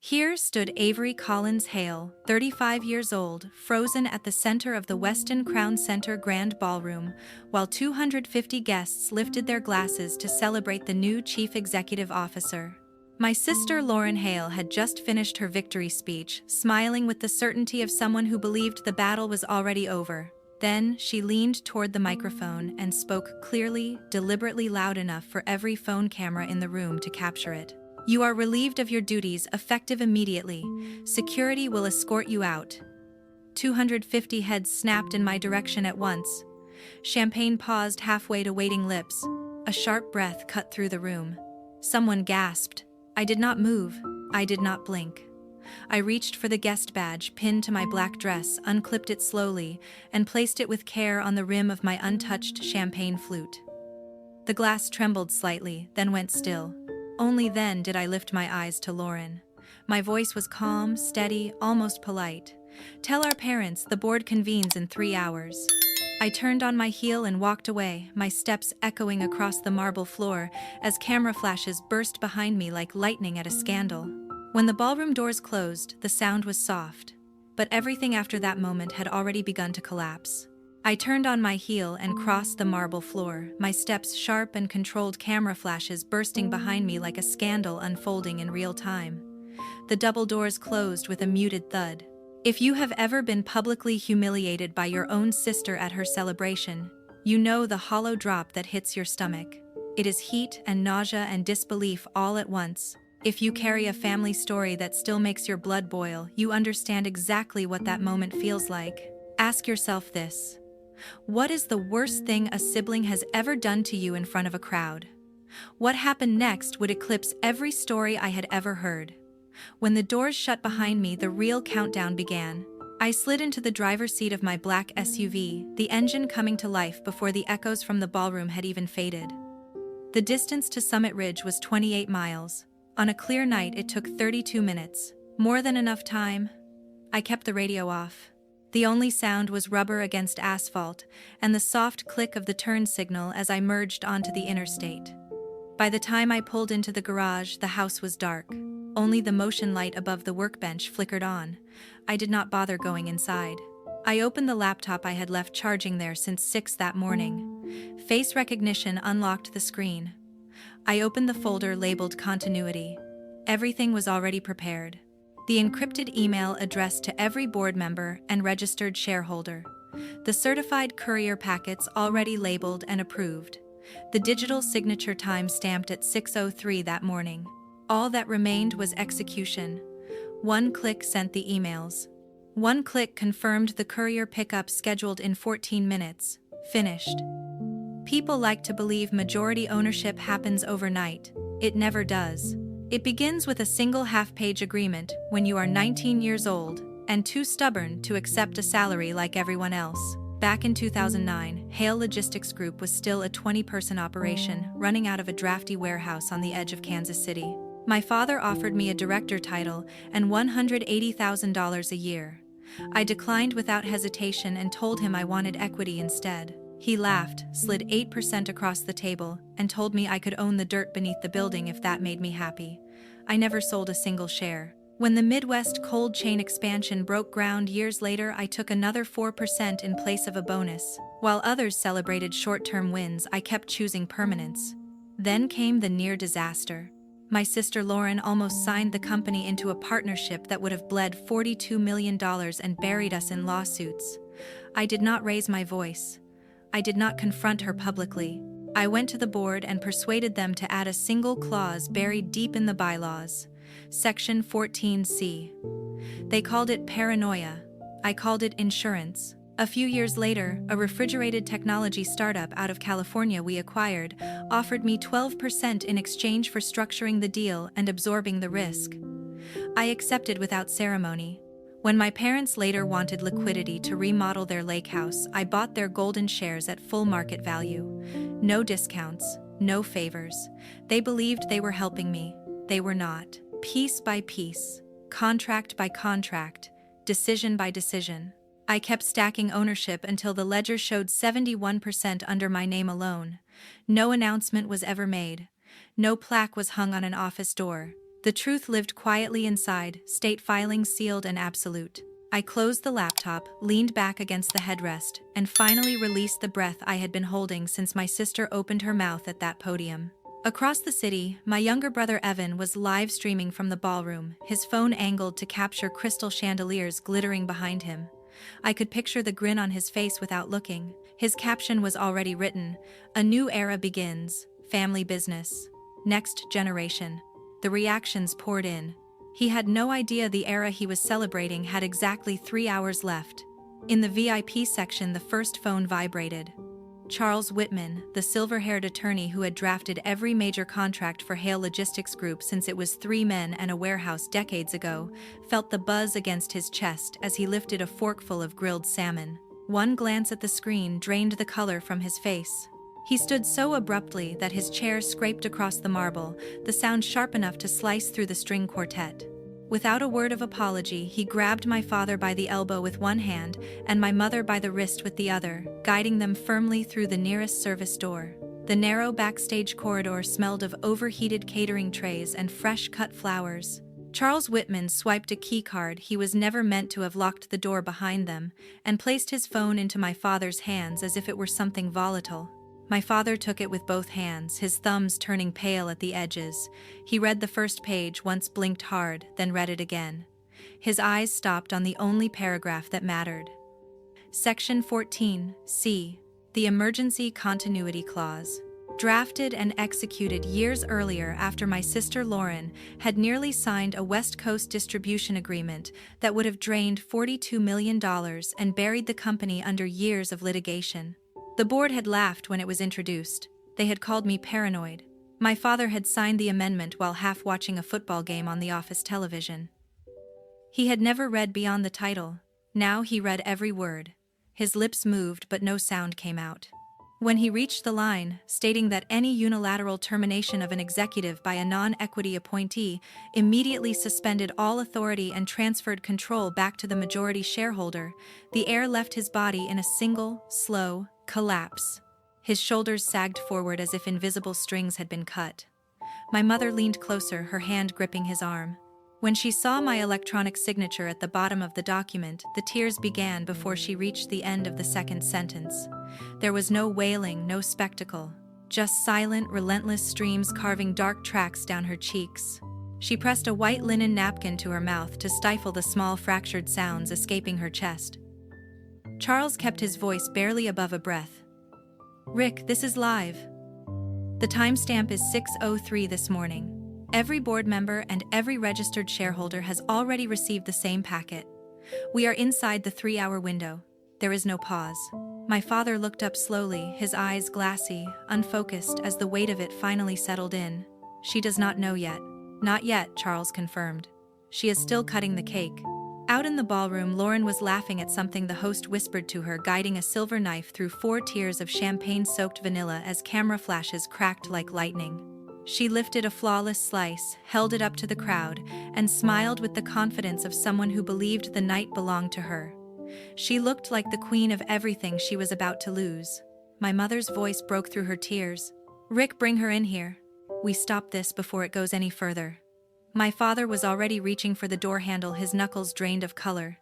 Here stood Avery Collins Hale, 35 years old, frozen at the center of the Westin Crown Center Grand Ballroom, while 250 guests lifted their glasses to celebrate the new chief executive officer. My sister Lauren Hale had just finished her victory speech, smiling with the certainty of someone who believed the battle was already over. Then, she leaned toward the microphone and spoke clearly, deliberately loud enough for every phone camera in the room to capture it. "You are relieved of your duties, effective immediately. Security will escort you out." 250 heads snapped in my direction at once. Champagne paused halfway to waiting lips. A sharp breath cut through the room. Someone gasped. I did not move. I did not blink. I reached for the guest badge pinned to my black dress, unclipped it slowly, and placed it with care on the rim of my untouched champagne flute. The glass trembled slightly, then went still. Only then did I lift my eyes to Lauren. My voice was calm, steady, almost polite. "Tell our parents the board convenes in 3 hours." I turned on my heel and walked away, my steps echoing across the marble floor as camera flashes burst behind me like lightning at a scandal. When the ballroom doors closed, the sound was soft, but everything after that moment had already begun to collapse. I turned on my heel and crossed the marble floor, my steps sharp and controlled, camera flashes bursting behind me like a scandal unfolding in real time. The double doors closed with a muted thud. If you have ever been publicly humiliated by your own sister at her celebration, you know the hollow drop that hits your stomach. It is heat and nausea and disbelief all at once. If you carry a family story that still makes your blood boil, you understand exactly what that moment feels like. Ask yourself this. What is the worst thing a sibling has ever done to you in front of a crowd? What happened next would eclipse every story I had ever heard. When the doors shut behind me, the real countdown began. I slid into the driver's seat of my black SUV, the engine coming to life before the echoes from the ballroom had even faded. The distance to Summit Ridge was 28 miles. On a clear night, it took 32 minutes. More than enough time. I kept the radio off. The only sound was rubber against asphalt and the soft click of the turn signal as I merged onto the interstate. By the time I pulled into the garage, the house was dark. Only the motion light above the workbench flickered on. I did not bother going inside. I opened the laptop I had left charging there since 6 that morning. Face recognition unlocked the screen. I opened the folder labeled Continuity. Everything was already prepared. The encrypted email addressed to every board member and registered shareholder. The certified courier packets already labeled and approved. The digital signature time stamped at 6:03 that morning. All that remained was execution. One click sent the emails. One click confirmed the courier pickup scheduled in 14 minutes. Finished. People like to believe majority ownership happens overnight. It never does. It begins with a single half-page agreement when you are 19 years old and too stubborn to accept a salary like everyone else. Back in 2009, Hale Logistics Group was still a 20-person operation, running out of a drafty warehouse on the edge of Kansas City. My father offered me a director title and $180,000 a year. I declined without hesitation and told him I wanted equity instead. He laughed, slid 8% across the table, and told me I could own the dirt beneath the building if that made me happy. I never sold a single share. When the Midwest cold chain expansion broke ground years later, I took another 4% in place of a bonus. While others celebrated short-term wins, I kept choosing permanence. Then came the near disaster. My sister Lauren almost signed the company into a partnership that would have bled $42 million and buried us in lawsuits. I did not raise my voice. I did not confront her publicly. I went to the board and persuaded them to add a single clause buried deep in the bylaws. Section 14C. They called it paranoia. I called it insurance. A few years later, a refrigerated technology startup out of California we acquired offered me 12% in exchange for structuring the deal and absorbing the risk. I accepted without ceremony. When my parents later wanted liquidity to remodel their lake house, I bought their golden shares at full market value. No discounts, no favors. They believed they were helping me. They were not. Piece by piece, contract by contract, decision by decision. I kept stacking ownership until the ledger showed 71% under my name alone. No announcement was ever made. No plaque was hung on an office door. The truth lived quietly inside, state filings sealed and absolute. I closed the laptop, leaned back against the headrest, and finally released the breath I had been holding since my sister opened her mouth at that podium. Across the city, my younger brother Evan was live streaming from the ballroom, his phone angled to capture crystal chandeliers glittering behind him. I could picture the grin on his face without looking. His caption was already written: "A new era begins, family business, next generation." The reactions poured in. He had no idea the era he was celebrating had exactly 3 hours left. In the VIP section, the first phone vibrated. Charles Whitman, the silver-haired attorney who had drafted every major contract for Hale Logistics Group since it was 3 men and a warehouse decades ago, felt the buzz against his chest as he lifted a forkful of grilled salmon. One glance at the screen drained the color from his face. He stood so abruptly that his chair scraped across the marble, the sound sharp enough to slice through the string quartet. Without a word of apology, he grabbed my father by the elbow with one hand and my mother by the wrist with the other, guiding them firmly through the nearest service door. The narrow backstage corridor smelled of overheated catering trays and fresh-cut flowers. Charles Whitman swiped a keycard he was never meant to have locked the door behind them, and placed his phone into my father's hands as if it were something volatile. My father took it with both hands, his thumbs turning pale at the edges. He read the first page, once blinked hard, then read it again. His eyes stopped on the only paragraph that mattered. Section 14, C. The Emergency Continuity Clause. Drafted and executed years earlier after my sister Lauren had nearly signed a West Coast distribution agreement that would have drained $42 million and buried the company under years of litigation. The board had laughed when it was introduced. They had called me paranoid. My father had signed the amendment while half watching a football game on the office television. He had never read beyond the title. Now he read every word. His lips moved, but no sound came out. When he reached the line, stating that any unilateral termination of an executive by a non-equity appointee immediately suspended all authority and transferred control back to the majority shareholder, the air left his body in a single, slow collapse. His shoulders sagged forward as if invisible strings had been cut. My mother leaned closer, her hand gripping his arm. When she saw my electronic signature at the bottom of the document, the tears began before she reached the end of the second sentence. There was no wailing, no spectacle, just silent, relentless streams carving dark tracks down her cheeks. She pressed a white linen napkin to her mouth to stifle the small fractured sounds escaping her chest. Charles kept his voice barely above a breath. "Rick, this is live. The timestamp is 6:03 this morning. Every board member and every registered shareholder has already received the same packet. We are inside the 3-hour window. There is no pause." My father looked up slowly, his eyes glassy, unfocused as the weight of it finally settled in. "She does not know yet." "Not yet," Charles confirmed. "She is still cutting the cake." Out in the ballroom, Lauren was laughing at something the host whispered to her, guiding a silver knife through 4 tiers of champagne-soaked vanilla as camera flashes cracked like lightning. She lifted a flawless slice, held it up to the crowd, and smiled with the confidence of someone who believed the night belonged to her. She looked like the queen of everything she was about to lose. My mother's voice broke through her tears. "Rick, bring her in here. We stop this before it goes any further." My father was already reaching for the door handle, his knuckles drained of color.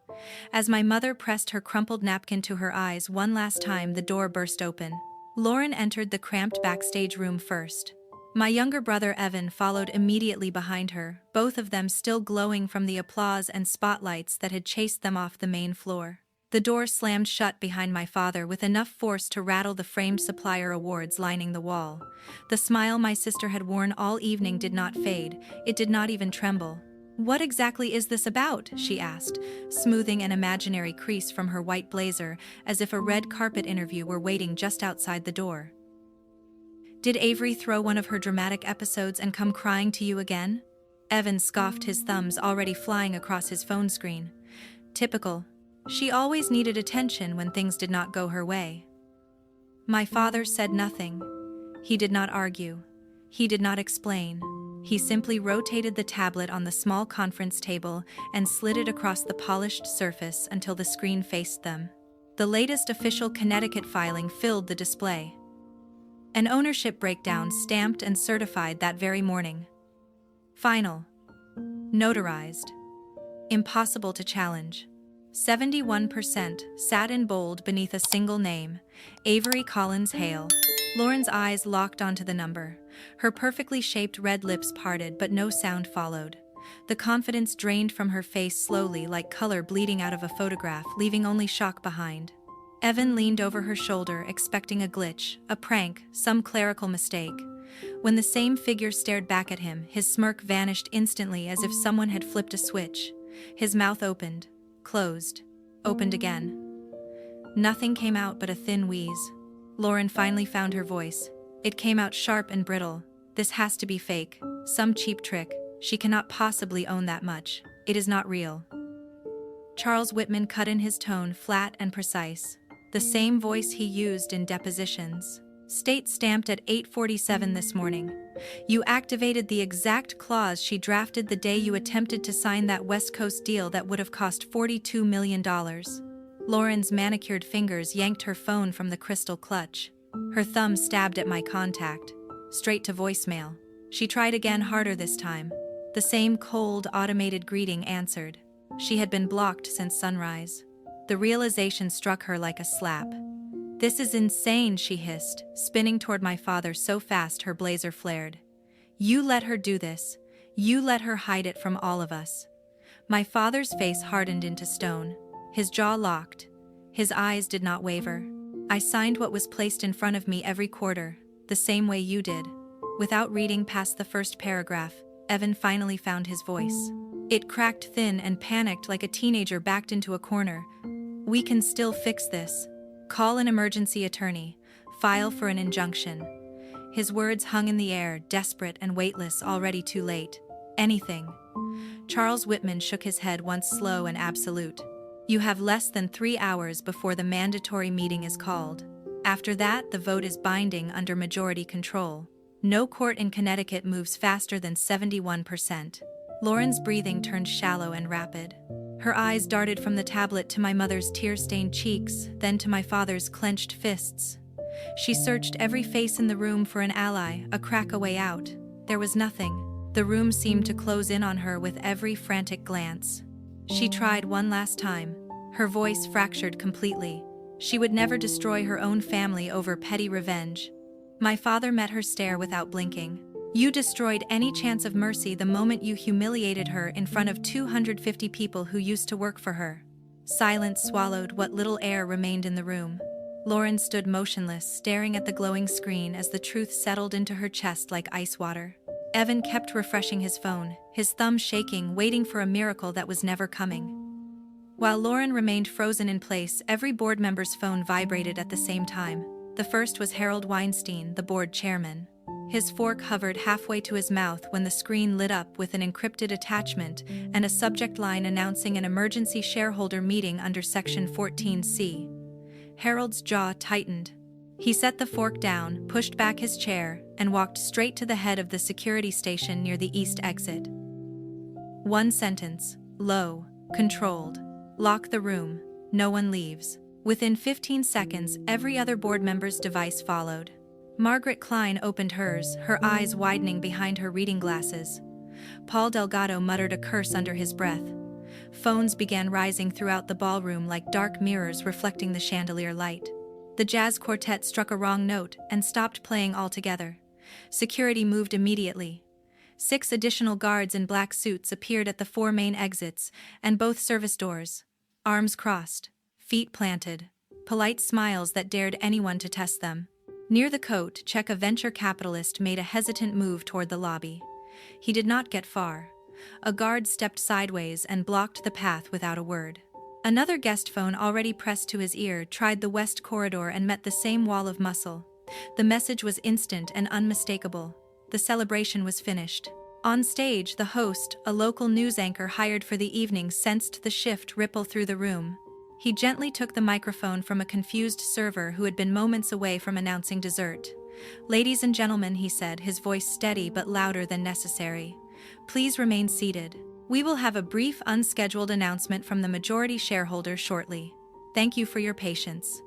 As my mother pressed her crumpled napkin to her eyes one last time, the door burst open. Lauren entered the cramped backstage room first. My younger brother Evan followed immediately behind her, both of them still glowing from the applause and spotlights that had chased them off the main floor. The door slammed shut behind my father with enough force to rattle the framed supplier awards lining the wall. The smile my sister had worn all evening did not fade, it did not even tremble. "What exactly is this about?" she asked, smoothing an imaginary crease from her white blazer as if a red carpet interview were waiting just outside the door. "Did Avery throw one of her dramatic episodes and come crying to you again?" Evan scoffed, his thumbs already flying across his phone screen. "Typical. She always needed attention when things did not go her way." My father said nothing. He did not argue. He did not explain. He simply rotated the tablet on the small conference table and slid it across the polished surface until the screen faced them. The latest official Connecticut filing filled the display. An ownership breakdown stamped and certified that very morning. Final. Notarized. Impossible to challenge. 71% sat in bold beneath a single name, Avery Collins Hale. Lauren's eyes locked onto the number. Her perfectly shaped red lips parted, but no sound followed. The confidence drained from her face slowly, like color bleeding out of a photograph, leaving only shock behind. Evan leaned over her shoulder, expecting a glitch, a prank, some clerical mistake. When the same figure stared back at him, his smirk vanished instantly, as if someone had flipped a switch. His mouth opened, closed, opened again. Nothing came out but a thin wheeze. Lauren finally found her voice. It came out sharp and brittle. This has to be fake. Some cheap trick. She cannot possibly own that much. It is not real. Charles Whitman cut in, his tone flat and precise. The same voice he used in depositions. State stamped at 8:47 this morning. You activated the exact clause she drafted the day you attempted to sign that West Coast deal that would have cost $42 million. Lauren's manicured fingers yanked her phone from the crystal clutch. Her thumb stabbed at my contact. Straight to voicemail. She tried again, harder this time. The same cold, automated greeting answered. She had been blocked since sunrise. The realization struck her like a slap. This is insane, she hissed, spinning toward my father so fast her blazer flared. You let her do this. You let her hide it from all of us. My father's face hardened into stone. His jaw locked. His eyes did not waver. I signed what was placed in front of me every quarter, the same way you did. Without reading past the first paragraph, Evan finally found his voice. It cracked thin and panicked, like a teenager backed into a corner. We can still fix this. Call an emergency attorney. File for an injunction. His words hung in the air, desperate and weightless, already too late. Anything. Charles Whitman shook his head once, slow and absolute. You have less than 3 hours before the mandatory meeting is called. After that, the vote is binding under majority control. No court in Connecticut moves faster than 71%. Lauren's breathing turned shallow and rapid. Her eyes darted from the tablet to my mother's tear-stained cheeks, then to my father's clenched fists. She searched every face in the room for an ally, a crack, a way out. There was nothing. The room seemed to close in on her with every frantic glance. She tried one last time. Her voice fractured completely. She would never destroy her own family over petty revenge. My father met her stare without blinking. You destroyed any chance of mercy the moment you humiliated her in front of 250 people who used to work for her. Silence swallowed what little air remained in the room. Lauren stood motionless, staring at the glowing screen as the truth settled into her chest like ice water. Evan kept refreshing his phone, his thumb shaking, waiting for a miracle that was never coming. While Lauren remained frozen in place, every board member's phone vibrated at the same time. The first was Harold Weinstein, the board chairman. His fork hovered halfway to his mouth when the screen lit up with an encrypted attachment and a subject line announcing an emergency shareholder meeting under Section 14C. Harold's jaw tightened. He set the fork down, pushed back his chair, and walked straight to the head of the security station near the east exit. One sentence, low, controlled. Lock the room. No one leaves. Within 15 seconds, every other board member's device followed. Margaret Klein opened hers, her eyes widening behind her reading glasses. Paul Delgado muttered a curse under his breath. Phones began rising throughout the ballroom like dark mirrors reflecting the chandelier light. The jazz quartet struck a wrong note and stopped playing altogether. Security moved immediately. 6 additional guards in black suits appeared at the 4 main exits and both service doors. Arms crossed, feet planted, polite smiles that dared anyone to test them. Near the coat check, a venture capitalist made a hesitant move toward the lobby. He did not get far. A guard stepped sideways and blocked the path without a word. Another guest phone, already pressed to his ear, tried the west corridor and met the same wall of muscle. The message was instant and unmistakable. The celebration was finished. On stage, the host, a local news anchor hired for the evening, sensed the shift ripple through the room. He gently took the microphone from a confused server who had been moments away from announcing dessert. "Ladies and gentlemen," he said, his voice steady but louder than necessary, "please remain seated. We will have a brief, unscheduled announcement from the majority shareholder shortly. Thank you for your patience."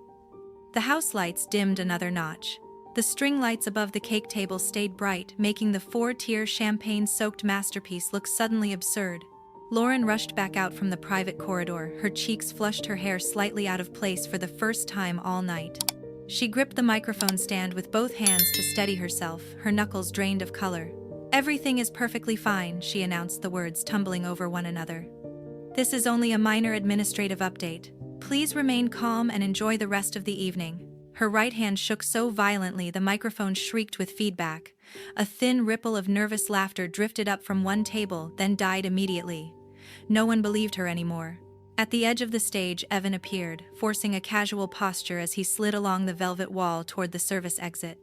The house lights dimmed another notch. The string lights above the cake table stayed bright, making the four-tier champagne-soaked masterpiece look suddenly absurd. Lauren rushed back out from the private corridor, her cheeks flushed, her hair slightly out of place for the first time all night. She gripped the microphone stand with both hands to steady herself, her knuckles drained of color. "Everything is perfectly fine," she announced, the words tumbling over one another. "This is only a minor administrative update. Please remain calm and enjoy the rest of the evening." Her right hand shook so violently the microphone shrieked with feedback. A thin ripple of nervous laughter drifted up from one table, then died immediately. No one believed her anymore. At the edge of the stage, Evan appeared, forcing a casual posture as he slid along the velvet wall toward the service exit.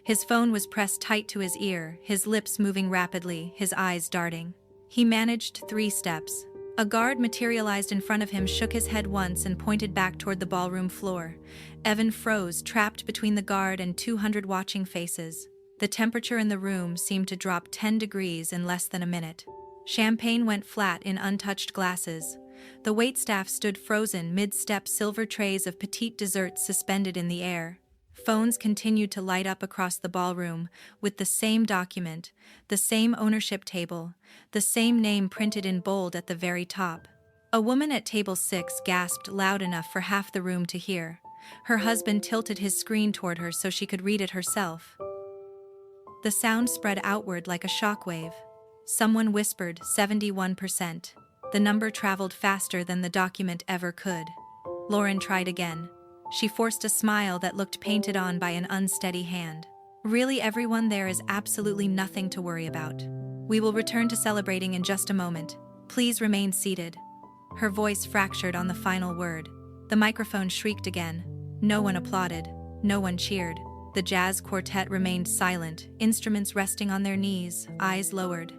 His phone was pressed tight to his ear, his lips moving rapidly, his eyes darting. He managed 3 steps. A guard materialized in front of him, shook his head once and pointed back toward the ballroom floor. Evan froze, trapped between the guard and 200 watching faces. The temperature in the room seemed to drop 10 degrees in less than a minute. Champagne went flat in untouched glasses. The waitstaff stood frozen mid-step, silver trays of petite desserts suspended in the air. Phones continued to light up across the ballroom, with the same document, the same ownership table, the same name printed in bold at the very top. A woman at table 6 gasped loud enough for half the room to hear. Her husband tilted his screen toward her so she could read it herself. The sound spread outward like a shockwave. Someone whispered, 71%. The number traveled faster than the document ever could. Lauren tried again. She forced a smile that looked painted on by an unsteady hand. "Really, everyone, there is absolutely nothing to worry about. We will return to celebrating in just a moment. Please remain seated." Her voice fractured on the final word. The microphone shrieked again. No one applauded. No one cheered. The jazz quartet remained silent, instruments resting on their knees, eyes lowered.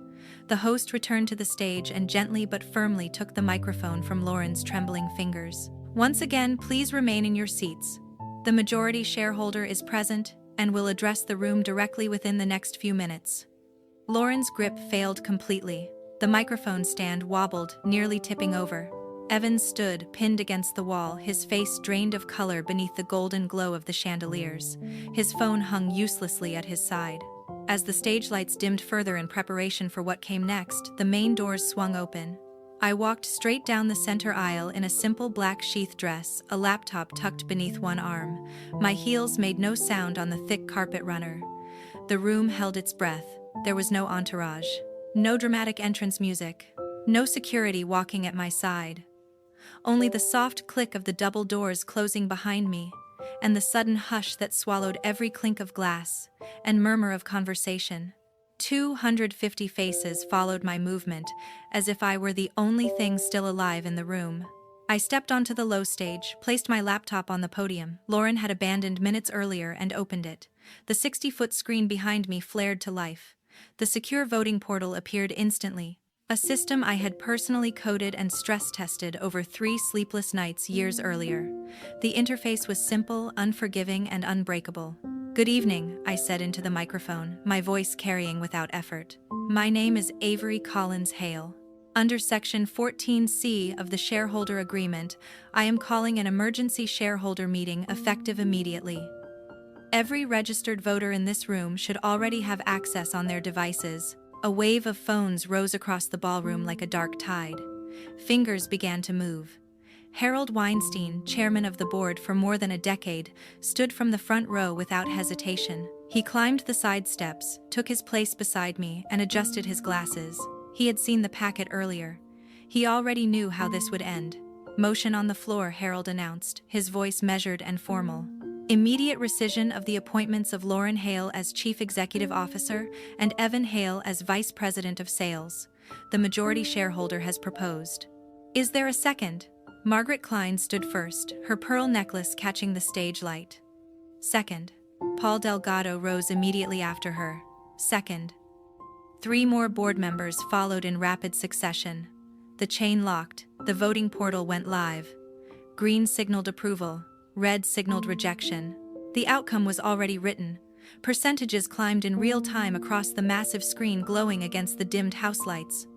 The host returned to the stage and gently but firmly took the microphone from Lauren's trembling fingers. "Once again, please remain in your seats. The majority shareholder is present and will address the room directly within the next few minutes." Lauren's grip failed completely. The microphone stand wobbled, nearly tipping over. Evan stood, pinned against the wall, his face drained of color beneath the golden glow of the chandeliers. His phone hung uselessly at his side. As the stage lights dimmed further in preparation for what came next, the main doors swung open. I walked straight down the center aisle in a simple black sheath dress, a laptop tucked beneath one arm. My heels made no sound on the thick carpet runner. The room held its breath. There was no entourage. No dramatic entrance music. No security walking at my side. Only the soft click of the double doors closing behind me, and the sudden hush that swallowed every clink of glass and murmur of conversation. 250 faces followed my movement, as if I were the only thing still alive in the room. I stepped onto the low stage, placed my laptop on the podium Lauren had abandoned minutes earlier, and opened it. The 60-foot screen behind me flared to life. The secure voting portal appeared instantly, a system I had personally coded and stress-tested over 3 sleepless nights years earlier. The interface was simple, unforgiving, and unbreakable. "Good evening," I said into the microphone, my voice carrying without effort. "My name is Avery Collins Hale. Under Section 14C of the Shareholder Agreement, I am calling an emergency shareholder meeting effective immediately. Every registered voter in this room should already have access on their devices." A wave of phones rose across the ballroom like a dark tide. Fingers began to move. Harold Weinstein, chairman of the board for more than a decade, stood from the front row without hesitation. He climbed the side steps, took his place beside me, and adjusted his glasses. He had seen the packet earlier. He already knew how this would end. "Motion on the floor," Harold announced, his voice measured and formal. "Immediate rescission of the appointments of Lauren Hale as Chief Executive Officer and Evan Hale as Vice President of Sales. The majority shareholder has proposed." "Is there a second?" Margaret Klein stood first, her pearl necklace catching the stage light. "Second." Paul Delgado rose immediately after her. "Second." 3 more board members followed in rapid succession. The chain locked, the voting portal went live. Green signaled approval. Red signaled rejection. The outcome was already written. Percentages climbed in real time across the massive screen glowing against the dimmed house lights.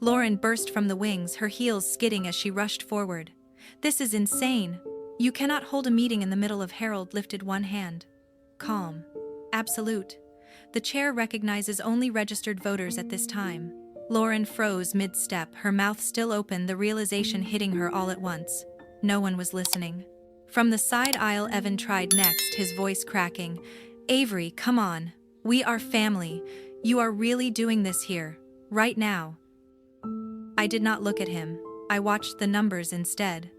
Lauren burst from the wings, her heels skidding as she rushed forward. "This is insane. You cannot hold a meeting in the middle of." Harold lifted one hand. "Calm. absolute. The chair recognizes only registered voters at this time. Lauren froze mid-step, her mouth still open, the realization hitting her all at once. No one was listening. From the side aisle, Evan tried next, his voice cracking. "Avery, come on. We are family. You are really doing this here, right now." I did not look at him. I watched the numbers instead.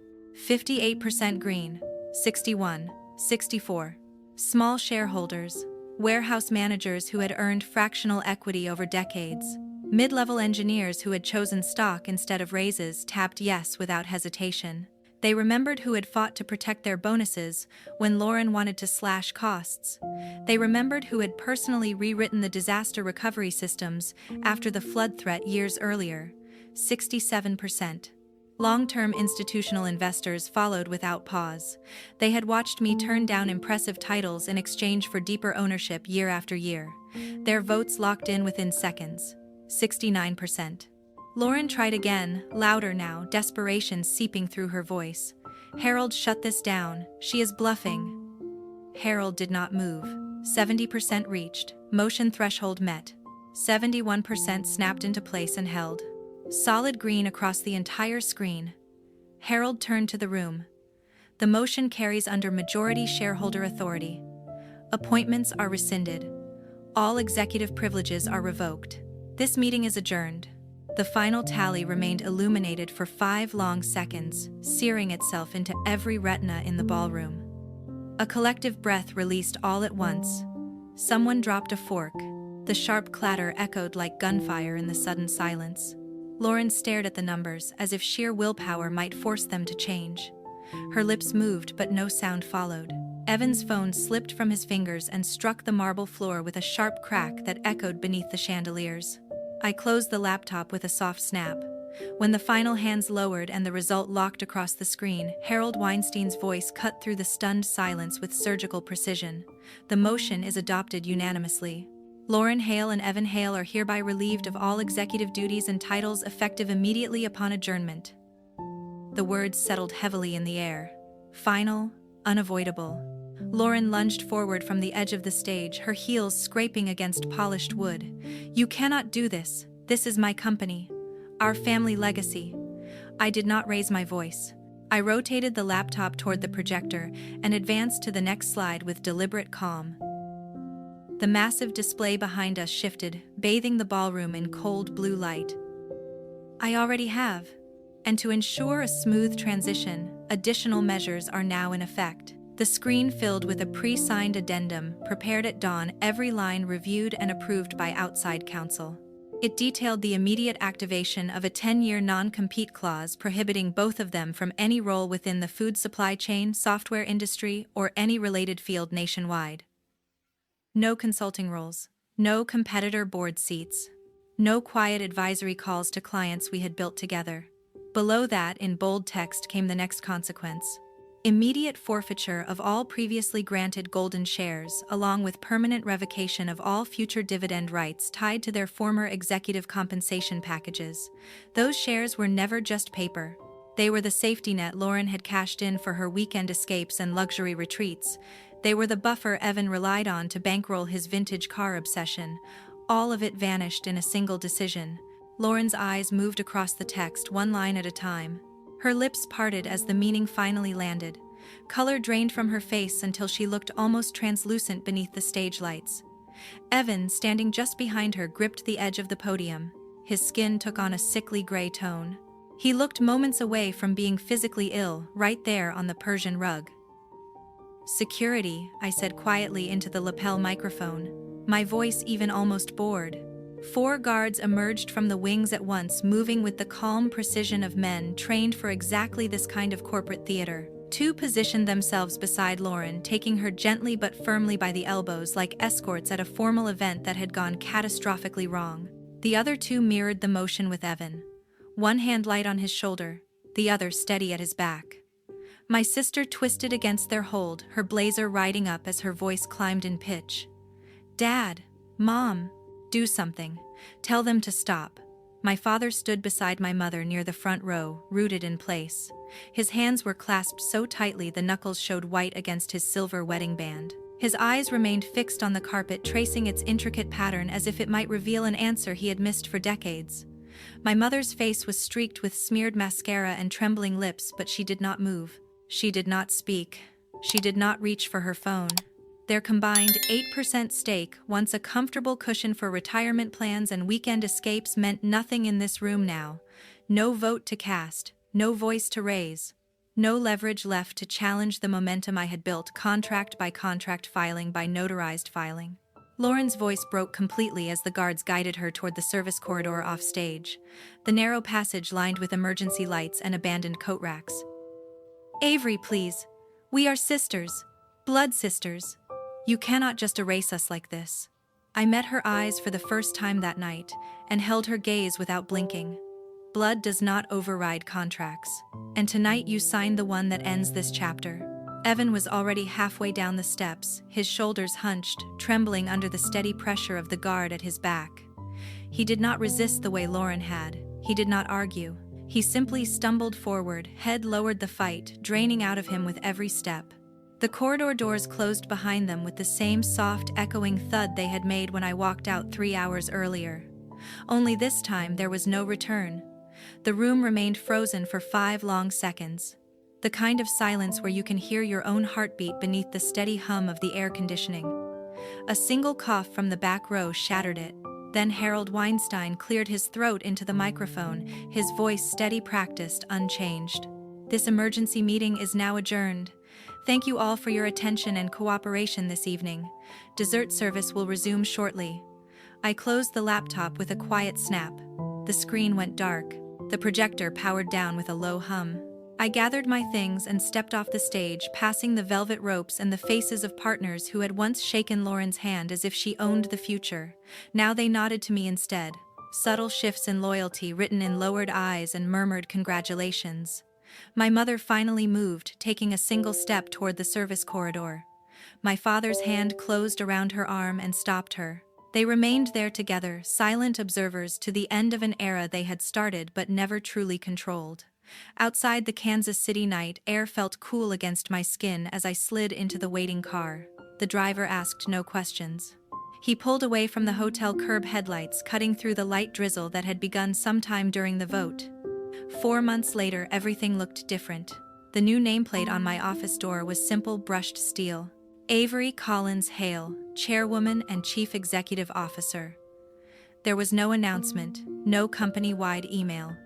58% green, 61, 64. Small shareholders, warehouse managers who had earned fractional equity over decades, mid-level engineers who had chosen stock instead of raises tapped yes without hesitation. They remembered who had fought to protect their bonuses when Lauren wanted to slash costs. They remembered who had personally rewritten the disaster recovery systems after the flood threat years earlier. 67%. Long-term institutional investors followed without pause. They had watched me turn down impressive titles in exchange for deeper ownership year after year. Their votes locked in within seconds. 69%. Lauren tried again, louder now, desperation seeping through her voice. "Harold, shut this down. She is bluffing." Harold did not move. 70% reached. Motion threshold met. 71% snapped into place and held. Solid green across the entire screen. Harold turned to the room. "The motion carries under majority shareholder authority. Appointments are rescinded. All executive privileges are revoked. This meeting is adjourned." The final tally remained illuminated for 5 long seconds, searing itself into every retina in the ballroom. A collective breath released all at once. Someone dropped a fork. The sharp clatter echoed like gunfire in the sudden silence. Lauren stared at the numbers as if sheer willpower might force them to change. Her lips moved, but no sound followed. Evan's phone slipped from his fingers and struck the marble floor with a sharp crack that echoed beneath the chandeliers. I closed the laptop with a soft snap. When the final hands lowered and the result locked across the screen, Harold Weinstein's voice cut through the stunned silence with surgical precision. "The motion is adopted unanimously. Lauren Hale and Evan Hale are hereby relieved of all executive duties and titles effective immediately upon adjournment." The words settled heavily in the air. Final, unavoidable. Lauren lunged forward from the edge of the stage, her heels scraping against polished wood. "You cannot do this. This is my company. Our family legacy." I did not raise my voice. I rotated the laptop toward the projector and advanced to the next slide with deliberate calm. The massive display behind us shifted, bathing the ballroom in cold blue light. "I already have. And to ensure a smooth transition, additional measures are now in effect." The screen filled with a pre-signed addendum, prepared at dawn, every line reviewed and approved by outside counsel. It detailed the immediate activation of a 10-year non-compete clause prohibiting both of them from any role within the food supply chain, software industry, or any related field nationwide. No consulting roles, no competitor board seats, no quiet advisory calls to clients we had built together. Below that, in bold text, came the next consequence. Immediate forfeiture of all previously granted golden shares, along with permanent revocation of all future dividend rights tied to their former executive compensation packages. Those shares were never just paper. They were the safety net Lauren had cashed in for her weekend escapes and luxury retreats. They were the buffer Evan relied on to bankroll his vintage car obsession. All of it vanished in a single decision. Lauren's eyes moved across the text, one line at a time. Her lips parted as the meaning finally landed. Color drained from her face until she looked almost translucent beneath the stage lights. Evan, standing just behind her, gripped the edge of the podium. His skin took on a sickly gray tone. He looked moments away from being physically ill, right there on the Persian rug. "Security," I said quietly into the lapel microphone, my voice even almost bored. 4 guards emerged from the wings at once, moving with the calm precision of men trained for exactly this kind of corporate theater. 2 positioned themselves beside Lauren, taking her gently but firmly by the elbows like escorts at a formal event that had gone catastrophically wrong. The other 2 mirrored the motion with Evan. One hand light on his shoulder, the other steady at his back. My sister twisted against their hold, her blazer riding up as her voice climbed in pitch. "Dad, Mom, do something. Tell them to stop." My father stood beside my mother near the front row, rooted in place. His hands were clasped so tightly the knuckles showed white against his silver wedding band. His eyes remained fixed on the carpet, tracing its intricate pattern as if it might reveal an answer he had missed for decades. My mother's face was streaked with smeared mascara and trembling lips, but she did not move. She did not speak. She did not reach for her phone. Their combined 8% stake, once a comfortable cushion for retirement plans and weekend escapes, meant nothing in this room now. No vote to cast, no voice to raise, no leverage left to challenge the momentum I had built, contract by contract, filing by notarized filing. Lauren's voice broke completely as the guards guided her toward the service corridor off stage, the narrow passage lined with emergency lights and abandoned coat racks. "Avery, please. We are sisters. Blood sisters. You cannot just erase us like this." I met her eyes for the first time that night and held her gaze without blinking. "Blood does not override contracts. And tonight you signed the one that ends this chapter." Evan was already halfway down the steps, his shoulders hunched, trembling under the steady pressure of the guard at his back. He did not resist the way Lauren had. He did not argue. He simply stumbled forward, head lowered, the fight draining out of him with every step. The corridor doors closed behind them with the same soft, echoing thud they had made when I walked out 3 hours earlier. Only this time there was no return. The room remained frozen for 5 long seconds. The kind of silence where you can hear your own heartbeat beneath the steady hum of the air conditioning. A single cough from the back row shattered it. Then Harold Weinstein cleared his throat into the microphone, his voice steady, practiced, unchanged. "This emergency meeting is now adjourned. Thank you all for your attention and cooperation this evening. Dessert service will resume shortly." I closed the laptop with a quiet snap. The screen went dark. The projector powered down with a low hum. I gathered my things and stepped off the stage, passing the velvet ropes and the faces of partners who had once shaken Lauren's hand as if she owned the future. Now they nodded to me instead. Subtle shifts in loyalty written in lowered eyes and murmured congratulations. My mother finally moved, taking a single step toward the service corridor. My father's hand closed around her arm and stopped her. They remained there together, silent observers to the end of an era they had started but never truly controlled. Outside the Kansas City night air felt cool against my skin as I slid into the waiting car. The driver asked no questions. He pulled away from the hotel curb headlights, cutting through the light drizzle that had begun sometime during the vote. 4 months later, everything looked different. The new nameplate on my office door was simple brushed steel. Avery Collins Hale, Chairwoman and Chief Executive Officer. There was no announcement, no company-wide email.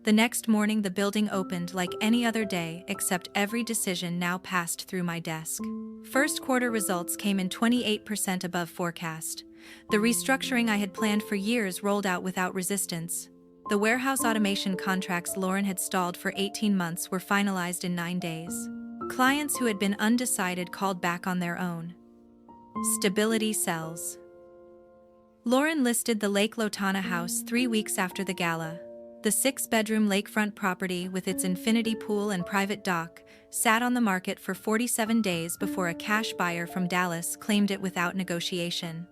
The next morning the building opened like any other day, except every decision now passed through my desk. First quarter results came in 28% above forecast. The restructuring I had planned for years rolled out without resistance. The warehouse automation contracts Lauren had stalled for 18 months were finalized in 9 days. Clients who had been undecided called back on their own. Stability sells. Lauren listed the Lake Lotana house 3 weeks after the gala. The 6-bedroom lakefront property with its infinity pool and private dock sat on the market for 47 days before a cash buyer from Dallas claimed it without negotiation.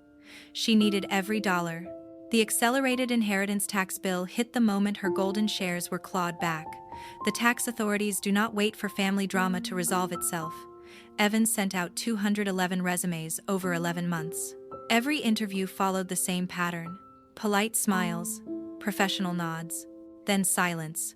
She needed every dollar. The accelerated inheritance tax bill hit the moment her golden shares were clawed back. The tax authorities do not wait for family drama to resolve itself. Evans sent out 211 resumes over 11 months. Every interview followed the same pattern. Polite smiles, professional nods, then silence.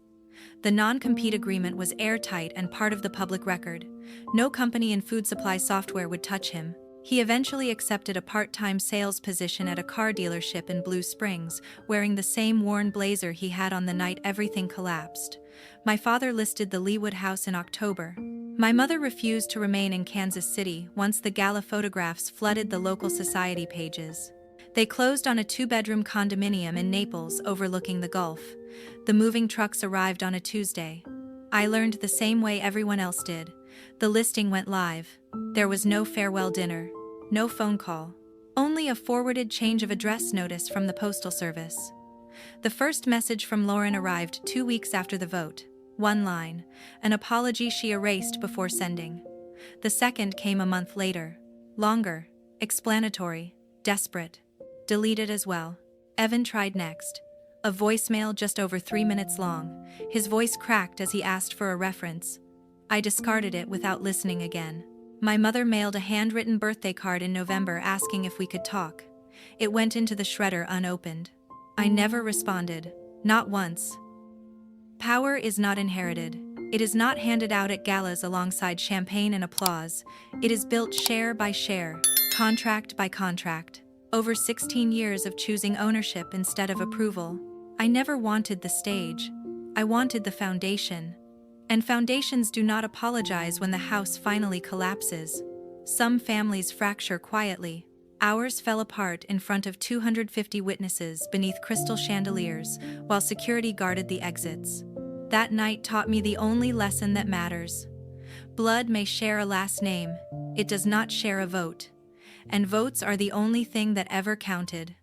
The non-compete agreement was airtight and part of the public record. No company in food supply software would touch him. He eventually accepted a part-time sales position at a car dealership in Blue Springs, wearing the same worn blazer he had on the night everything collapsed. My father listed the Leawood house in October. My mother refused to remain in Kansas City once the gala photographs flooded the local society pages. They closed on a 2-bedroom condominium in Naples overlooking the Gulf. The moving trucks arrived on a Tuesday. I learned the same way everyone else did. The listing went live. There was no farewell dinner, no phone call, only a forwarded change of address notice from the Postal Service. The first message from Lauren arrived 2 weeks after the vote. 1 line, an apology she erased before sending. The second came a month later. Longer, explanatory, desperate. Deleted as well. Evan tried next. A voicemail just over 3 minutes long. His voice cracked as he asked for a reference. I discarded it without listening again. My mother mailed a handwritten birthday card in November asking if we could talk. It went into the shredder unopened. I never responded. Not once. Power is not inherited. It is not handed out at galas alongside champagne and applause. It is built share by share, contract by contract. Over 16 years of choosing ownership instead of approval. I never wanted the stage. I wanted the foundation. And foundations do not apologize when the house finally collapses. Some families fracture quietly. Ours fell apart in front of 250 witnesses beneath crystal chandeliers, while security guarded the exits. That night taught me the only lesson that matters. Blood may share a last name, it does not share a vote. And votes are the only thing that ever counted.